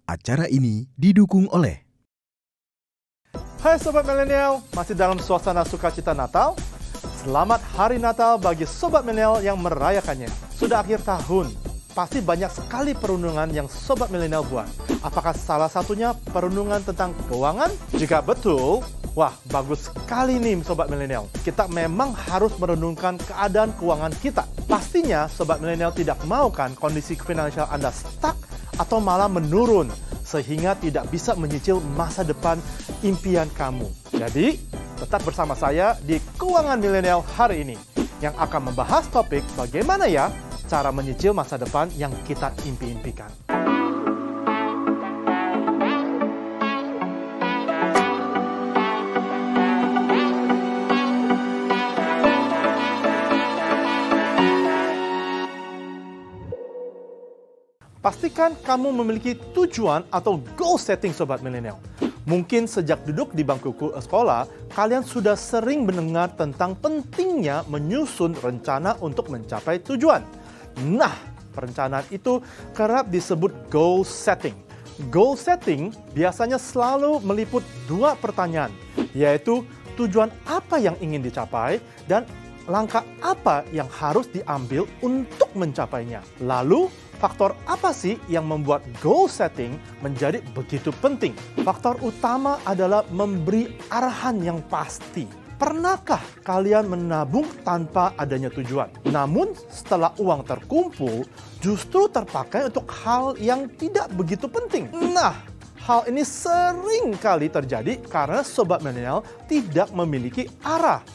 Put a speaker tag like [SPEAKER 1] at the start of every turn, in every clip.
[SPEAKER 1] Acara ini didukung oleh
[SPEAKER 2] Hai Sobat Milenial, masih dalam suasana sukacita Natal? Selamat Hari Natal bagi Sobat Milenial yang merayakannya. Sudah akhir tahun, pasti banyak sekali perenungan yang Sobat Milenial buat. Apakah salah satunya perenungan tentang keuangan? Jika betul, wah bagus sekali nih Sobat Milenial. Kita memang harus merenungkan keadaan keuangan kita. Pastinya Sobat Milenial tidak mau kan kondisi finansial Anda stuck atau malah menurun, sehingga tidak bisa menyicil masa depan impian kamu. Jadi, tetap bersama saya di Keuangan Milenial hari ini, yang akan membahas topik bagaimana ya cara menyicil masa depan yang kita impi-impikan. Pastikan kamu memiliki tujuan atau goal setting Sobat Milenial. Mungkin sejak duduk di bangku sekolah, kalian sudah sering mendengar tentang pentingnya menyusun rencana untuk mencapai tujuan. Nah, perencanaan itu kerap disebut goal setting. Goal setting biasanya selalu meliput dua pertanyaan, yaitu tujuan apa yang ingin dicapai dan langkah apa yang harus diambil untuk mencapainya. Lalu, faktor apa sih yang membuat goal setting menjadi begitu penting? Faktor utama adalah memberi arahan yang pasti. Pernahkah kalian menabung tanpa adanya tujuan? Namun setelah uang terkumpul, justru terpakai untuk hal yang tidak begitu penting. Nah, hal ini sering kali terjadi karena Sobat Milenial tidak memiliki arah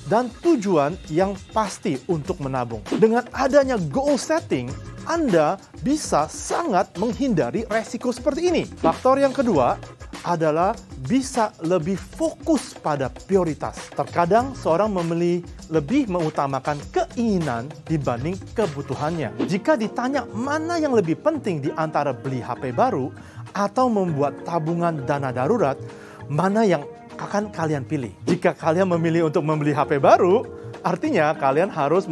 [SPEAKER 2] dan tujuan yang pasti untuk menabung. Dengan adanya goal setting, Anda bisa sangat menghindari resiko seperti ini. Faktor yang kedua adalah bisa lebih fokus pada prioritas. Terkadang seorang lebih mengutamakan keinginan dibanding kebutuhannya. Jika ditanya mana yang lebih penting di antara beli HP baru atau membuat tabungan dana darurat, mana yang akan kalian pilih? Jika kalian memilih untuk membeli HP baru, artinya kalian harus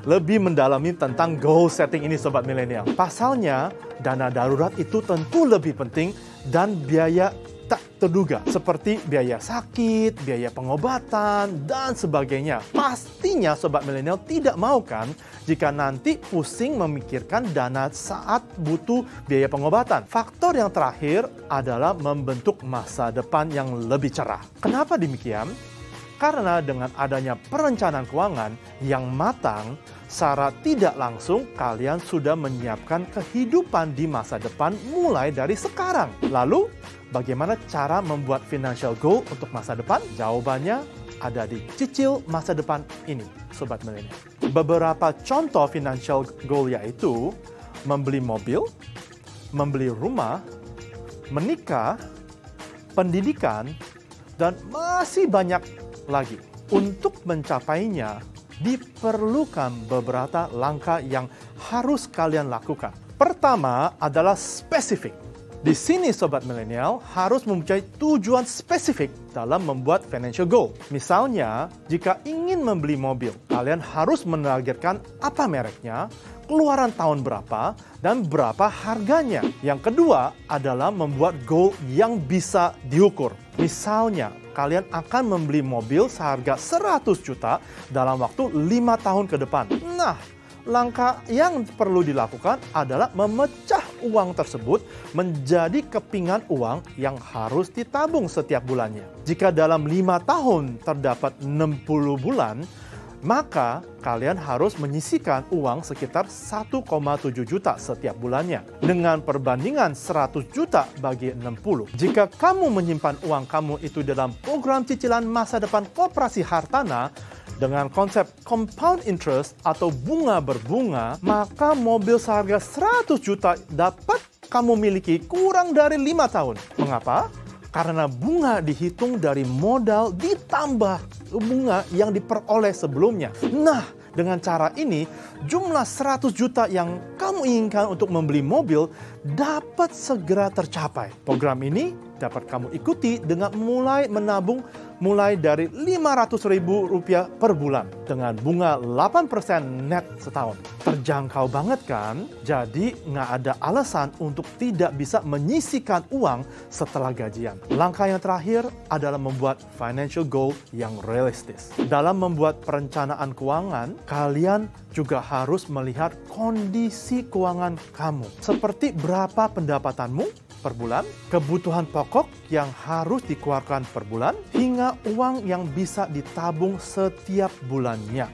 [SPEAKER 2] lebih mendalami tentang goal setting ini Sobat Milenial. Pasalnya, dana darurat itu tentu lebih penting dan biaya tak terduga, seperti biaya sakit, biaya pengobatan, dan sebagainya. Pastinya Sobat Milenial tidak mau kan jika nanti pusing memikirkan dana saat butuh biaya pengobatan. Faktor yang terakhir adalah membentuk masa depan yang lebih cerah. Kenapa demikian? Karena dengan adanya perencanaan keuangan yang matang, secara tidak langsung kalian sudah menyiapkan kehidupan di masa depan mulai dari sekarang. Lalu, bagaimana cara membuat financial goal untuk masa depan? Jawabannya ada di cicil masa depan ini, Sobat Milenial. Beberapa contoh financial goal yaitu membeli mobil, membeli rumah, menikah, pendidikan, dan masih banyak lagi. Untuk mencapainya, diperlukan beberapa langkah yang harus kalian lakukan. Pertama adalah spesifik. Di sini Sobat Milenial harus mempunyai tujuan spesifik dalam membuat financial goal. Misalnya, jika ingin membeli mobil, kalian harus menargetkan apa mereknya, keluaran tahun berapa, dan berapa harganya. Yang kedua adalah membuat goal yang bisa diukur. Misalnya, kalian akan membeli mobil seharga 100 juta dalam waktu 5 tahun ke depan. Nah, langkah yang perlu dilakukan adalah memecah uang tersebut menjadi kepingan uang yang harus ditabung setiap bulannya. Jika dalam 5 tahun terdapat 60 bulan, maka kalian harus menyisihkan uang sekitar 1,7 juta setiap bulannya. Dengan perbandingan 100 juta bagi 60. Jika kamu menyimpan uang kamu itu dalam program cicilan masa depan Koperasi Hartana, dengan konsep compound interest atau bunga berbunga, maka mobil seharga 100 juta dapat kamu miliki kurang dari 5 tahun. Mengapa? Karena bunga dihitung dari modal ditambah bunga yang diperoleh sebelumnya. Nah, dengan cara ini, jumlah 100 juta yang kamu inginkan untuk membeli mobil dapat segera tercapai. Program ini dapat kamu ikuti dengan mulai menabung mulai dari Rp500.000 per bulan dengan bunga 8% net setahun. Terjangkau banget kan? Jadi nggak ada alasan untuk tidak bisa menyisihkan uang setelah gajian. Langkah yang terakhir adalah membuat financial goal yang realistis. Dalam membuat perencanaan keuangan, kalian juga harus melihat kondisi keuangan kamu. Seperti berapa pendapatanmu per bulan, kebutuhan pokok yang harus dikeluarkan per bulan, hingga uang yang bisa ditabung setiap bulannya.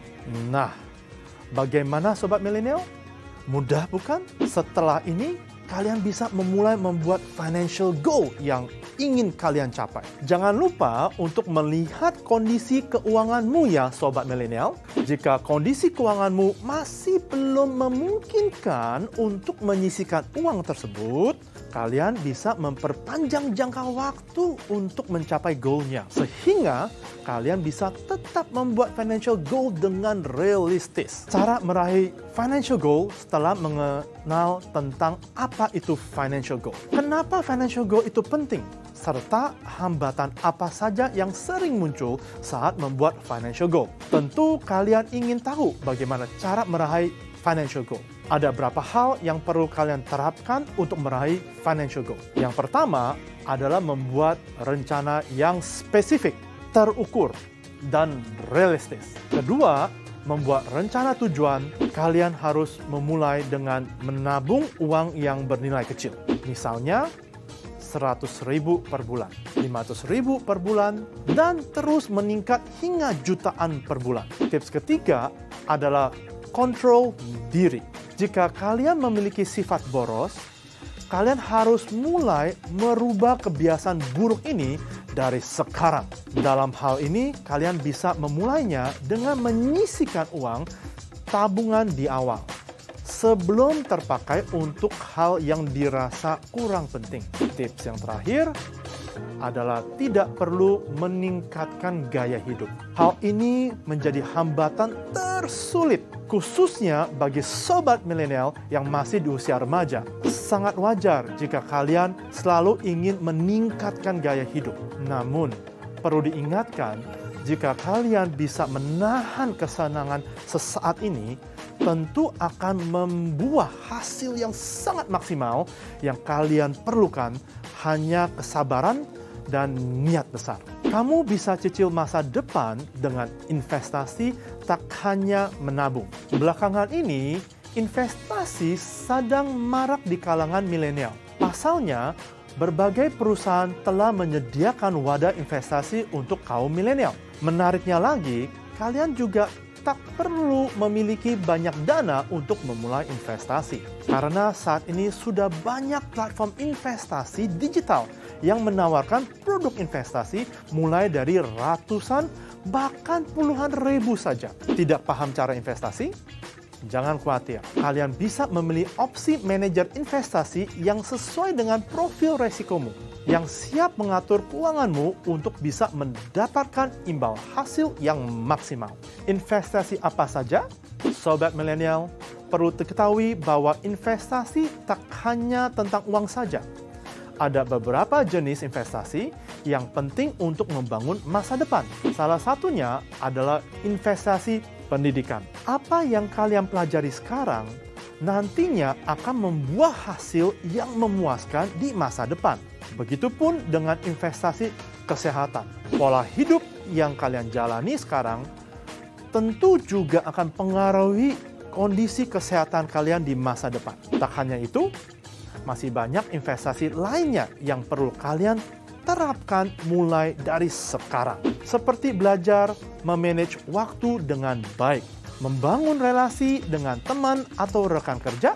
[SPEAKER 2] Nah, bagaimana Sobat Milenial? Mudah bukan? Setelah ini, kalian bisa memulai membuat financial goal yang ingin kalian capai. Jangan lupa untuk melihat kondisi keuanganmu ya Sobat Milenial. Jika kondisi keuanganmu masih belum memungkinkan untuk menyisihkan uang tersebut, kalian bisa memperpanjang jangka waktu untuk mencapai goal-nya. Sehingga kalian bisa tetap membuat financial goal dengan realistis. Cara meraih financial goal setelah mengenal tentang apa itu financial goal. Kenapa financial goal itu penting? Serta hambatan apa saja yang sering muncul saat membuat financial goal. Tentu kalian ingin tahu bagaimana cara meraih financial goal. Ada beberapa hal yang perlu kalian terapkan untuk meraih financial goal. Yang pertama adalah membuat rencana yang spesifik, terukur, dan realistis. Kedua, membuat rencana tujuan. Kalian harus memulai dengan menabung uang yang bernilai kecil. Misalnya, 100.000 per bulan, 500.000 per bulan, dan terus meningkat hingga jutaan per bulan. Tips ketiga adalah kontrol diri. Jika kalian memiliki sifat boros, kalian harus mulai merubah kebiasaan buruk ini dari sekarang. Dalam hal ini, kalian bisa memulainya dengan menyisihkan uang tabungan di awal, sebelum terpakai untuk hal yang dirasa kurang penting. Tips yang terakhir adalah tidak perlu meningkatkan gaya hidup. Hal ini menjadi hambatan tersulit, khususnya bagi Sobat Milenial yang masih di usia remaja. Sangat wajar jika kalian selalu ingin meningkatkan gaya hidup. Namun, perlu diingatkan, jika kalian bisa menahan kesenangan sesaat ini, tentu akan membuah hasil yang sangat maksimal. Yang kalian perlukan hanya kesabaran dan niat besar. Kamu bisa cicil masa depan dengan investasi, tak hanya menabung. Belakangan ini, investasi sedang marak di kalangan milenial. Pasalnya, berbagai perusahaan telah menyediakan wadah investasi untuk kaum milenial. Menariknya lagi, kalian juga tak perlu memiliki banyak dana untuk memulai investasi. Karena saat ini sudah banyak platform investasi digital yang menawarkan produk investasi mulai dari ratusan bahkan puluhan ribu saja. Tidak paham cara investasi? Jangan khawatir, kalian bisa memilih opsi manajer investasi yang sesuai dengan profil resikomu, yang siap mengatur keuanganmu untuk bisa mendapatkan imbal hasil yang maksimal. Investasi apa saja? Sobat Milenial, perlu diketahui bahwa investasi tak hanya tentang uang saja. Ada beberapa jenis investasi yang penting untuk membangun masa depan. Salah satunya adalah investasi pendidikan. Apa yang kalian pelajari sekarang nantinya akan membuah hasil yang memuaskan di masa depan. Begitupun dengan investasi kesehatan. Pola hidup yang kalian jalani sekarang tentu juga akan pengaruhi kondisi kesehatan kalian di masa depan. Tak hanya itu, masih banyak investasi lainnya yang perlu kalian terapkan mulai dari sekarang. Seperti belajar memanage waktu dengan baik, membangun relasi dengan teman atau rekan kerja,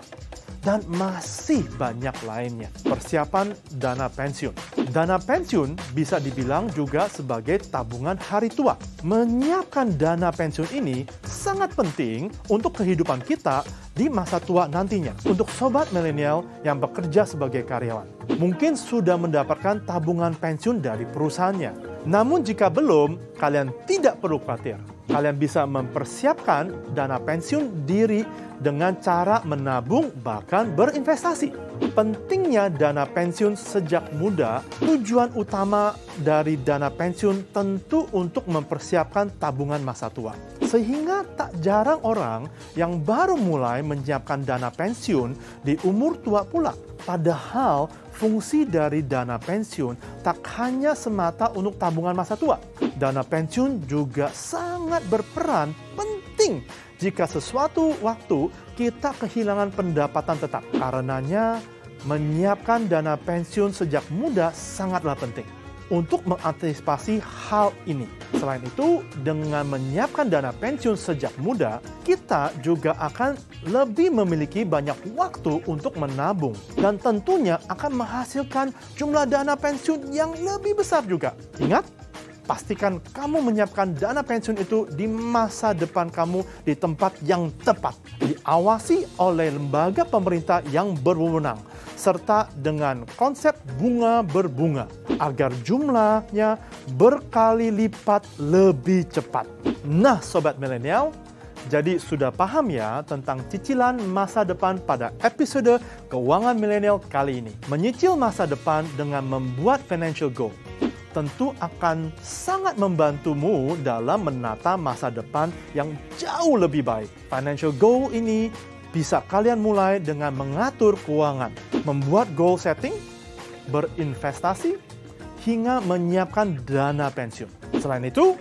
[SPEAKER 2] dan masih banyak lainnya. Persiapan dana pensiun. Dana pensiun bisa dibilang juga sebagai tabungan hari tua. Menyiapkan dana pensiun ini sangat penting untuk kehidupan kita di masa tua nantinya. Untuk Sobat Milenial yang bekerja sebagai karyawan, mungkin sudah mendapatkan tabungan pensiun dari perusahaannya. Namun jika belum, kalian tidak perlu khawatir. Kalian bisa mempersiapkan dana pensiun diri dengan cara menabung bahkan berinvestasi. Pentingnya dana pensiun sejak muda, tujuan utama dari dana pensiun tentu untuk mempersiapkan tabungan masa tua. Sehingga tak jarang orang yang baru mulai menyiapkan dana pensiun di umur tua pula. Padahal fungsi dari dana pensiun tak hanya semata untuk tabungan masa tua. Dana pensiun juga sangat berperan penting jika sesuatu waktu kita kehilangan pendapatan tetap. Karenanya, menyiapkan dana pensiun sejak muda sangatlah penting untuk mengantisipasi hal ini. Selain itu, dengan menyiapkan dana pensiun sejak muda, kita juga akan lebih memiliki banyak waktu untuk menabung dan tentunya akan menghasilkan jumlah dana pensiun yang lebih besar juga. Ingat, pastikan kamu menyiapkan dana pensiun itu di masa depan kamu di tempat yang tepat, diawasi oleh lembaga pemerintah yang berwenang, serta dengan konsep bunga berbunga, agar jumlahnya berkali lipat lebih cepat. Nah, Sobat Milenial, jadi sudah paham ya tentang cicilan masa depan pada episode Keuangan Milenial kali ini. Menyicil masa depan dengan membuat financial goal tentu akan sangat membantumu dalam menata masa depan yang jauh lebih baik. Financial goal ini bisa kalian mulai dengan mengatur keuangan, membuat goal setting, berinvestasi, hingga menyiapkan dana pensiun. Selain itu,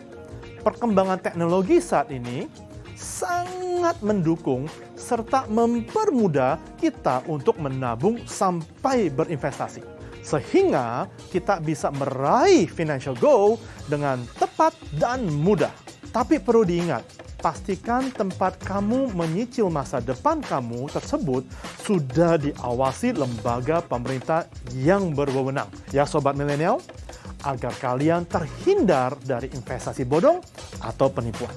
[SPEAKER 2] perkembangan teknologi saat ini sangat mendukung serta mempermudah kita untuk menabung sampai berinvestasi. Sehingga kita bisa meraih financial goal dengan tepat dan mudah. Tapi perlu diingat, pastikan tempat kamu menyicil masa depan kamu tersebut sudah diawasi lembaga pemerintah yang berwenang. Ya Sobat Milenial, agar kalian terhindar dari investasi bodong atau penipuan.